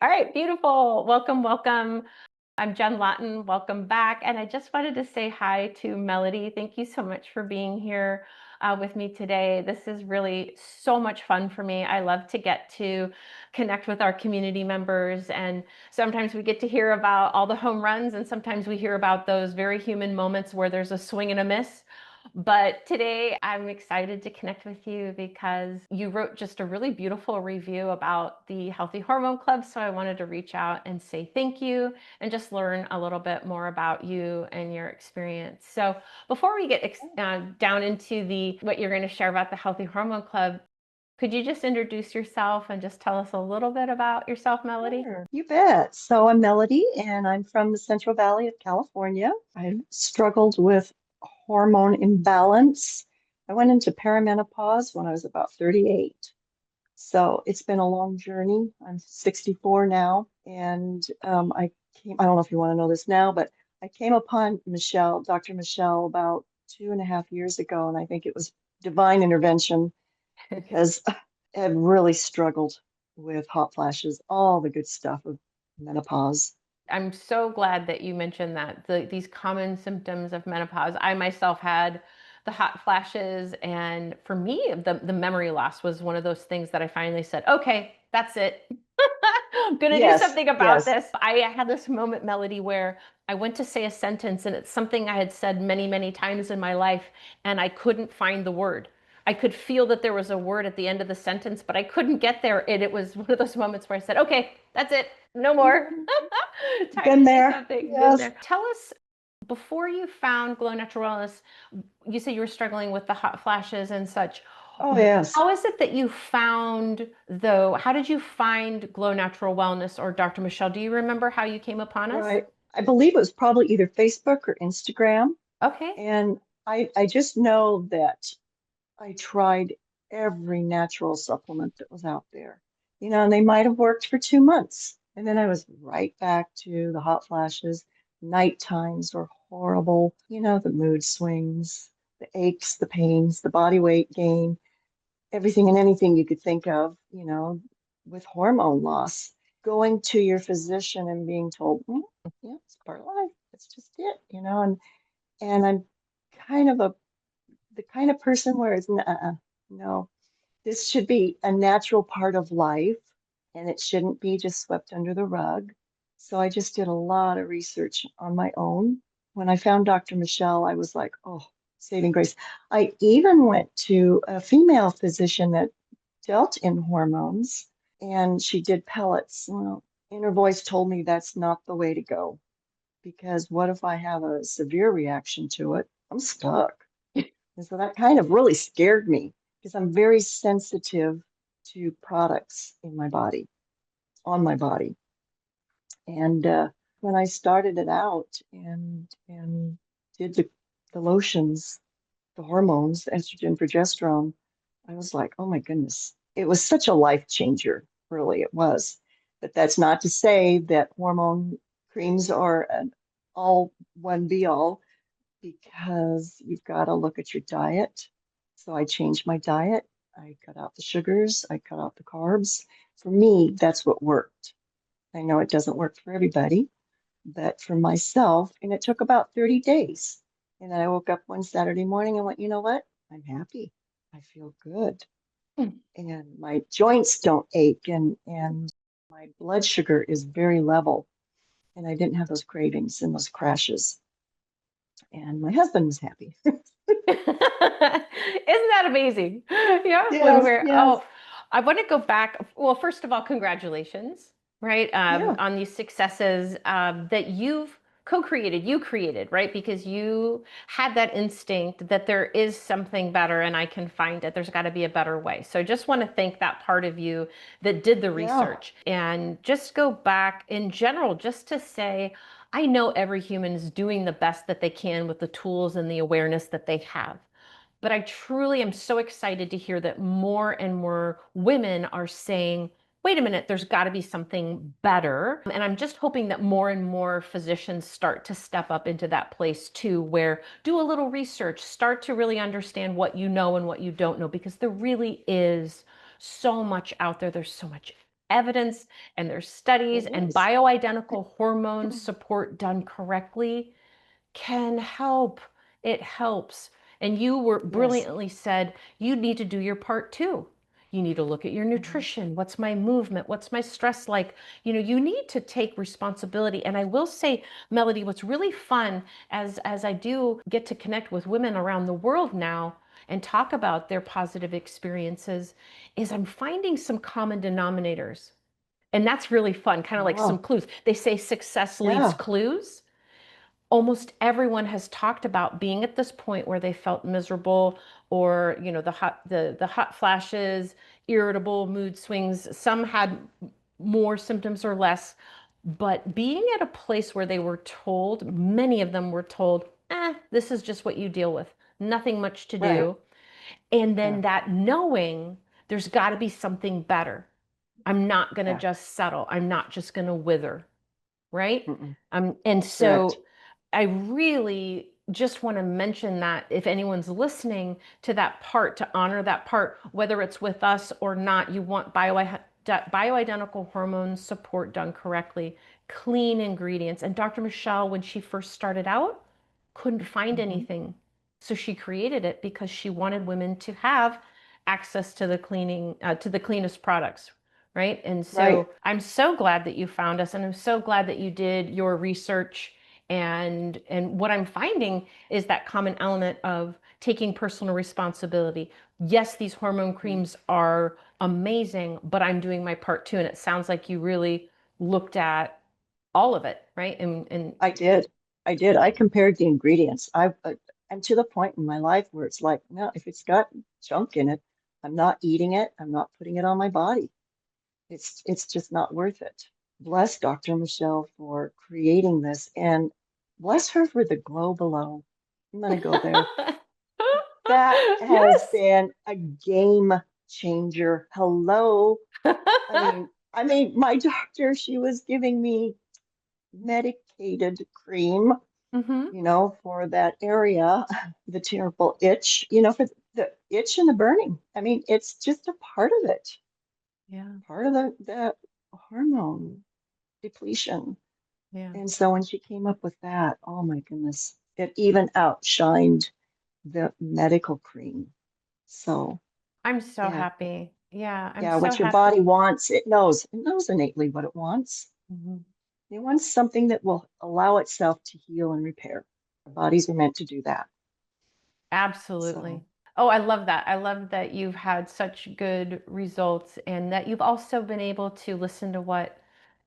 All right, beautiful. Welcome, welcome. I'm Jen Lawton. Welcome back. And I just wanted to say hi to Melody. Thank you so much for being here with me today. This is really so much fun for me. I love to get to connect with our community members. And sometimes we get to hear about all the home runs, and sometimes we hear about those very human moments where there's a swing and a miss. But today I'm excited to connect with you because you wrote just a really beautiful review about the Healthy Hormone Club. So I wanted to reach out and say thank you and just learn a little bit more about you and your experience. So before we get down into what you're going to share about the Healthy Hormone Club, could you just introduce yourself and just tell us a little bit about yourself, Melody? Sure, you bet. So I'm Melody, and I'm from the Central Valley of California. I struggled with hormone imbalance. I went into perimenopause when I was about 38. So it's been a long journey. I'm 64 now, and I don't know if you want to know this now, but I came upon Dr. Michelle, about 2.5 years ago, and I think it was divine intervention because I've really struggled with hot flashes, all the good stuff of menopause. I'm so glad that you mentioned that these common symptoms of menopause. I myself had the hot flashes, and for me, the memory loss was one of those things that I finally said, "Okay, that's it. I'm gonna do Yes, something about yes. this." I had this moment, Melody, where I went to say a sentence, and it's something I had said many, many times in my life, and I couldn't find the word. I could feel that there was a word at the end of the sentence, but I couldn't get there. And it was one of those moments where I said, "Okay, that's it. No more." Mhm. Time Been to do there. something. Been Yes. there. Tell us, before you found Glow Natural Wellness, you said you were struggling with the hot flashes and such. Oh, yes. How is it that you found, though? How did you find Glow Natural Wellness or Dr. Michelle? Do you remember how you came upon us? Right. I believe it was probably either Facebook or Instagram. Okay. And I just know that I tried every natural supplement that was out there. And they might have worked for 2 months. And then I was right back to the hot flashes. Night times were horrible. The mood swings, the aches, the pains, the body weight gain, everything and anything you could think of, with hormone loss. Going to your physician and being told, yeah, it's part of life. That's just it, and I'm kind of the kind of person where it's no, this should be a natural part of life, and it shouldn't be just swept under the rug. So I just did a lot of research on my own. When I found Dr. Michelle, I was like, oh, saving grace. I even went to a female physician that dealt in hormones, and she did pellets. Well, inner voice told me that's not the way to go, because what if I have a severe reaction to it? I'm stuck. And so that kind of really scared me because I'm very sensitive to products in my body, on my body. And when I started it out and did the lotions, the hormones, estrogen, progesterone, I was like, oh my goodness, it was such a life changer. Really, it was. But that's not to say that hormone creams are an all one be all, because you've got to look at your diet. So I changed my diet. I cut out the sugars, I cut out the carbs. For me, that's what worked. I know it doesn't work for everybody, but for myself, and it took about 30 days. And then I woke up one Saturday morning and went, you know what? I'm happy. I feel good. And my joints don't ache, and my blood sugar is very level. And I didn't have those cravings and those crashes. And my husband was happy. Isn't that amazing? Yeah, when Yes, we're, yes. oh, I want to go back. Well, first of all, congratulations, right? Yeah. On these successes that you've co-created, you created, right? Because you had that instinct that there is something better and I can find it. There's got to be a better way. So I just want to thank that part of you that did the Yeah. research and just go back in general, just to say, I know every human is doing the best that they can with the tools and the awareness that they have. But I truly am so excited to hear that more and more women are saying, wait a minute, there's got to be something better. And I'm just hoping that more and more physicians start to step up into that place too, where do a little research, start to really understand what you know and what you don't know, because there really is so much out there. There's so much evidence and there's studies, It and is. bioidentical hormone support done correctly can help. It helps. And you were Yes. brilliantly said, you need to do your part too. You need to look at your Mhm. nutrition. What's my movement? What's my stress like? You need to take responsibility. And I will say, Melody, what's really fun as I do get to connect with women around the world now and talk about their positive experiences is I'm finding some common denominators. And that's really fun, kind of like some Oh, clues. They say success leaves yeah. clues. Almost everyone has talked about being at this point where they felt miserable, or the hot flashes, irritable mood swings. Some had more symptoms or less, but being at a place where they were told, many of them were told, this is just what you deal with, nothing much to Right. do. And Yeah. then that knowing there's got to be something better. I'm not going to Yeah. just settle. I'm not just going to wither, right? Mm-mm. And Correct. so I really just want to mention that if anyone's listening to that part, to honor that part, whether it's with us or not, you want bioidentical hormone support done correctly, clean ingredients. And Dr. Michelle, when she first started out, couldn't find Hmm. anything. So she created it because she wanted women to have access to to the cleanest products, right? And Right. so I'm so glad that you found us, and I'm so glad that you did your research. And what I'm finding is that common element of taking personal responsibility. Yes, these hormone Mhm. creams are amazing, but I'm doing my part too. And it sounds like you really looked at all of it, right? And I did. I did. I compared the ingredients. I'm to the point in my life where it's like, no, if it's got junk in it, I'm not eating it. I'm not putting it on my body. It's just not worth it. Bless Dr. Michelle for creating this, and bless her for the glow below. I'm gonna go there. That has yes. been a game changer. Hello. My doctor, she was giving me medicated cream, Hmm. for that area, the terrible itch, for the itch and the burning. It's just a part of it, Yeah. part of the hormone depletion. Yeah. And so when she came up with that, oh my goodness, it even outshined the medical cream. So I'm so yeah, happy. Yeah, I'm yeah, so what your body happy. wants, it knows innately what it wants. Mhm. It wants something that will allow itself to heal and repair. Our bodies are meant to do that. Absolutely. So, Oh, I love that. I love that you've had such good results and that you've also been able to listen to what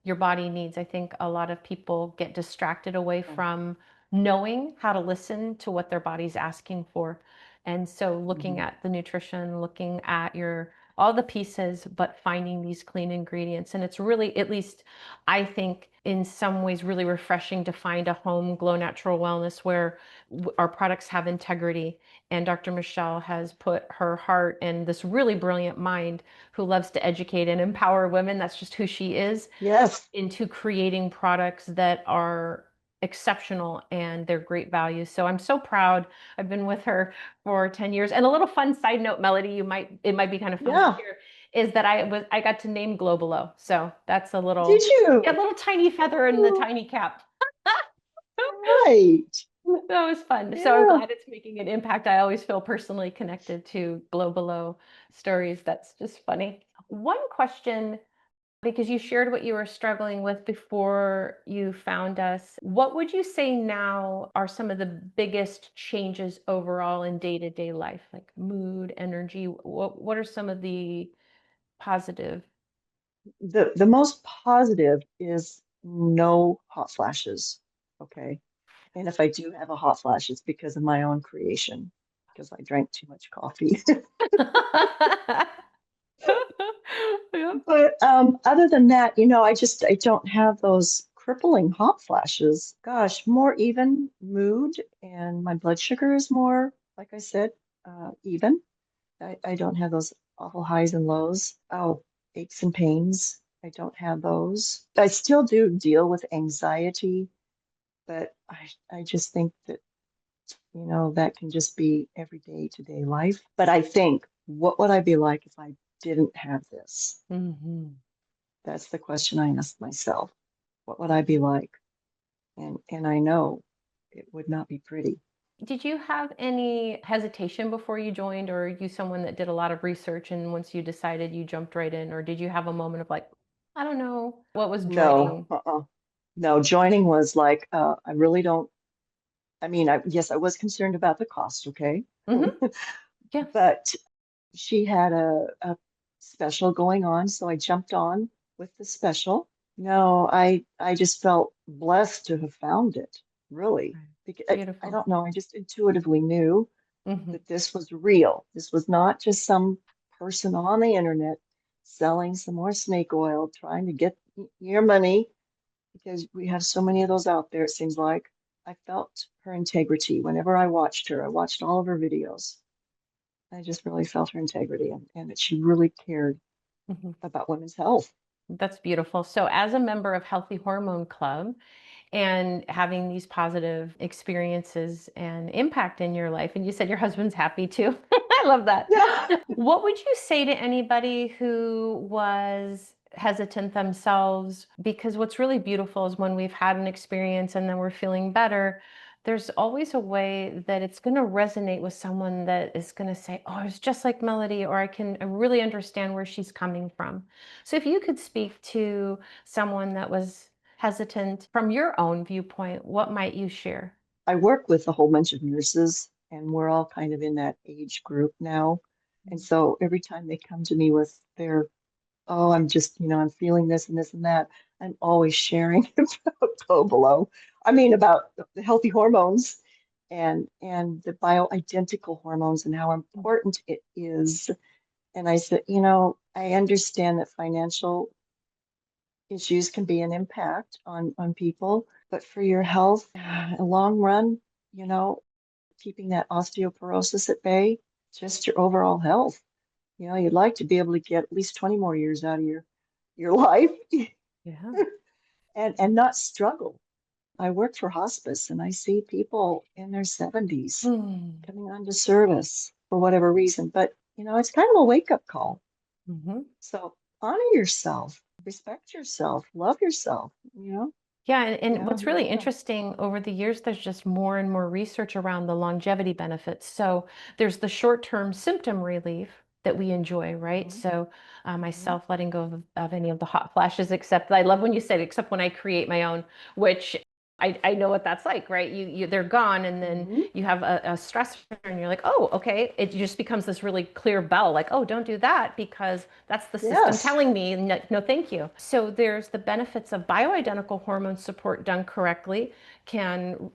your body needs. I think a lot of people get distracted away yeah. from knowing how to listen to what their body's asking for. And so looking Mhm. at the nutrition, looking at your all the pieces, but finding these clean ingredients. And it's really, at least I think, in some ways, really refreshing to find a home glow natural wellness where our products have integrity. And Dr. Michelle has put her heart and this really brilliant mind who loves to educate and empower women, that's just who she is, Yes. into creating products that are exceptional and they're great value. So I'm so proud. I've been with her for 10 years. And a little fun side note, Melody, it might be kind of fun to Yeah. hear, is that I got to name Glow Below. So that's Did a you? little tiny feather in the Oh, tiny cap. right. That was fun. So I'm Yeah. glad it's making an impact. I always feel personally connected to Glow Below stories. That's just funny. One question, because you shared what you were struggling with before you found us, what would you say now are some of the biggest changes overall in day-to-day life, like mood, energy? What are some of the positive? The most positive is no hot flashes. Okay. And if I do have a hot flash, it's because of my own creation, because I drank too much coffee. Yep. But other than that, I don't have those crippling hot flashes. Gosh, more even mood, and my blood sugar is more, like I said, even. I don't have those awful highs and lows. Oh, aches and pains. I don't have those. I still do deal with anxiety, but I just think that, that can just be everyday to day life. But I think, what would I be like if I didn't have this? Mhm. That's the question I asked myself. What would I be like? And I know it would not be pretty. Did you have any hesitation before you joined, or are you someone that did a lot of research and once you decided you jumped right in, or did you have a moment of like, I don't know, what was No, joining? no, joining was like, I really don't, I mean, yes, I was concerned about the cost, okay? Hmm. Yeah. But she had a special going on, so I jumped on with the special. No, I just felt blessed to have found it, really. Right. Because I Beautiful. don't know, I just intuitively knew Hmm. that this was real. This was not just some person on the internet selling some more snake oil, trying to get your money, because we have so many of those out there, it seems like. I felt her integrity whenever I watched her. I watched all of her videos. I just really felt her integrity and that she really cared Hmm. about women's health. That's beautiful. So, as a member of Healthy Hormone Club, and having these positive experiences and impact in your life. And you said your husband's happy too. I love that. Yeah. What would you say to anybody who was hesitant themselves? Because what's really beautiful is when we've had an experience and then we're feeling better, there's always a way that it's going to resonate with someone that is going to say, oh, it's just like Melody, or I really understand where she's coming from. So if you could speak to someone that was hesitant from your own viewpoint, what might you share? I work with a whole bunch of nurses, and we're all kind of in that age group now. And so every time they come to me with their, oh, I'm just, I'm feeling this and this and that, I'm always sharing about Go Below. I mean, about the healthy hormones and the bioidentical hormones and how important it is. And I said, I understand that financial issues can be an impact on people, but for your health, in the long run, you know, keeping that osteoporosis at bay, just your overall health. You'd like to be able to get at least 20 more years out of your life Yeah. and not struggle. I work for hospice and I see people in their 70s Mm. coming onto service for whatever reason, but it's kind of a wake-up call. Hmm. So honor yourself, respect yourself, love yourself. Yeah, and Yeah, what's you really never know. interesting over the years, there's just more and more research around the longevity benefits. So there's the short-term symptom relief that we enjoy, right? Mhm, So mhm. myself letting go of any of the hot flashes, except I love when you said, except when I create my own, which I know what that's like, right? They're gone, and then Mhm. you have a stressor, and you're like, oh, okay. It just becomes this really clear bell, like, oh, don't do that because that's the system Yes, telling me, no, no, thank you. So there's the benefits of bioidentical hormone support done correctly can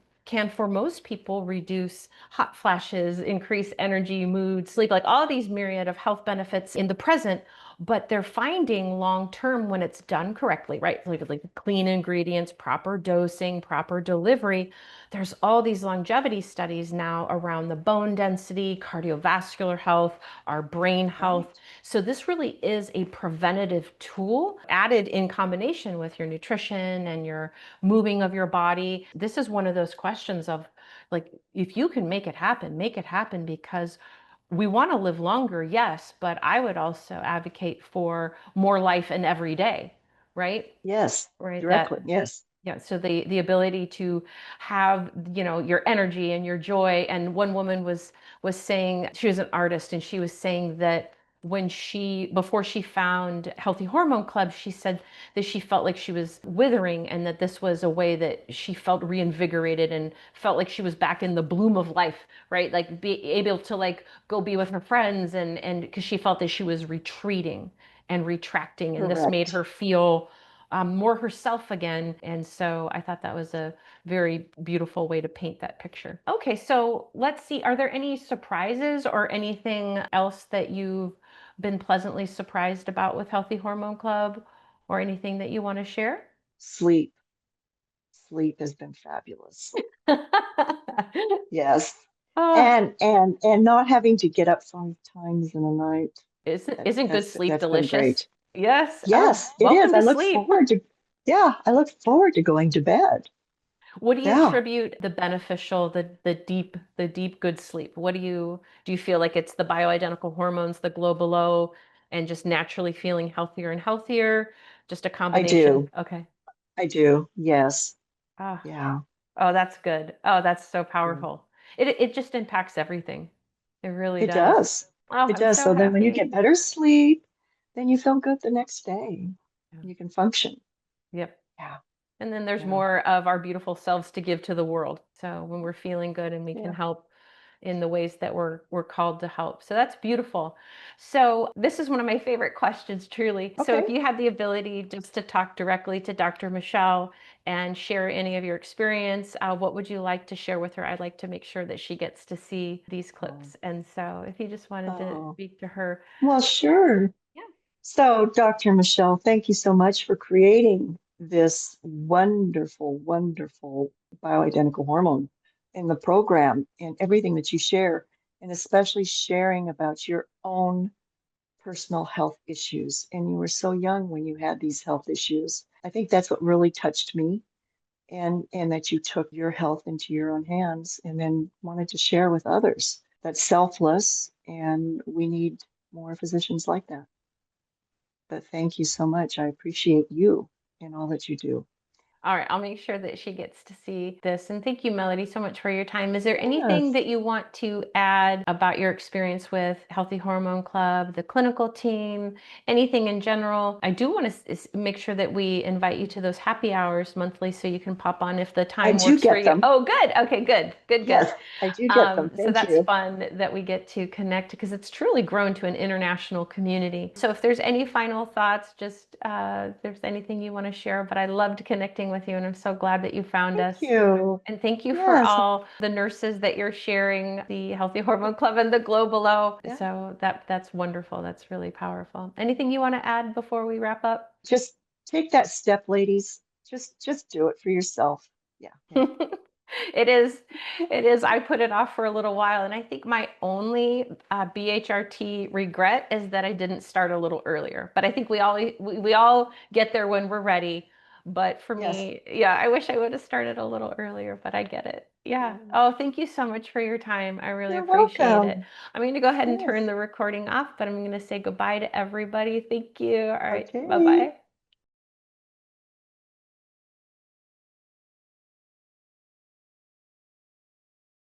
for most people reduce hot flashes, increase energy, mood, sleep, like all these myriad of health benefits in the present, but they're finding long term when it's done correctly, right? Like clean ingredients, proper dosing, proper delivery. There's all these longevity studies now around the bone density, cardiovascular health, our brain health. right. So this really is a preventative tool added in combination with your nutrition and your moving of your body. This is one of those questions of like, if you can make it happen because we want to live longer, yes, but I would also advocate for more life in every day, right? Yes, Right. directly. That Yes. yeah, so the ability to have, your energy and your joy. And one woman was saying, she was an artist, and she was saying that before she found Healthy Hormone Club, she said that she felt like she was withering, and that this was a way that she felt reinvigorated and felt like she was back in the bloom of life, right? Like be able to like go be with her friends, and because she felt that she was retreating and retracting, and this made Correct. her feel more herself again. And so I thought that was a very beautiful way to paint that picture. Okay, so let's see. Are there any surprises or anything else that you've been pleasantly surprised about with Healthy Hormone Club, or anything that you want to share? Sleep. Sleep has been fabulous. Yes. Ah, And not having to get up 5 times in a night. isn't good sleep sleep Been delicious? great. Yes. Oh, Yes, it is. welcome I to look sleep. forward to, yeah, I look forward to going to bed. What do you Yeah. attribute the beneficial, the deep good sleep? What do you feel like it's the bioidentical hormones, the glow below, and just naturally feeling healthier and healthier? Just a I combination. do. Okay. I do. Yes. Ah, Yeah. oh, that's good. Oh, that's so Yeah. powerful. It just impacts everything. It really It does. does. Oh, It I'm does. so So then when you happy. get better sleep, then you feel good the next day. Yeah. You can function. Yep. Yeah. And then there's Yeah. more of our beautiful selves to give to the world. So when we're feeling good and we can Yeah. help in the ways that we're called to help. So that's beautiful. So this is one of my favorite questions, truly. So if Okay. you had the ability just to talk directly to Dr. Michelle and share any of your experience, what would you like to share with her? I'd like to make sure that she gets to see these Oh, clips. And so if you just wanted to oh. speak to her. Well, sure. Yeah. So, Dr. Michelle, thank you so much for creating this wonderful, wonderful bioidentical hormone in the program and everything that you share, and especially sharing about your own personal health issues. And you were so young when you had these health issues. I think that's what really touched me, and that you took your health into your own hands and then wanted to share with others. That's selfless, and we need more physicians like that. But thank you so much. I appreciate you and all that you do. All right, I'll make sure that she gets to see this. And thank you, Melody, so much for your time. Is there anything Yes, that you want to add about your experience with Healthy Hormone Club, the clinical team, anything in general? I do want to make sure that we invite you to those happy hours monthly so you can pop on if the I time do works for get you. them. Oh, good. Okay, good, good, good. Yes, I do get them. So Thank that's you. fun that we get to connect because it's truly grown to an international community. So if there's any final thoughts, just if there's anything you want to share, but I loved connecting with you and I'm so glad that you found Thank us. you. And thank you for Yes. all the nurses that you're sharing the Healthy Hormone Club and the Glow Below. Yeah. So that's wonderful. That's really powerful. Anything you want to add before we wrap up? Just take that step, ladies. Just do it for yourself. Yeah. Yeah. It is. It is. I put it off for a little while, and I think my only BHRT regret is that I didn't start a little earlier. But I think we all get there when we're ready. But for Yes. me, yeah, I wish I would have started a little earlier, but I get it. Yeah. Yeah. Oh, thank you so much for your time. I really You're appreciate it. welcome. I'm going to go ahead and turn Yes. the recording off, but I'm going to say goodbye to everybody. Thank you. All right. Okay. Bye-bye.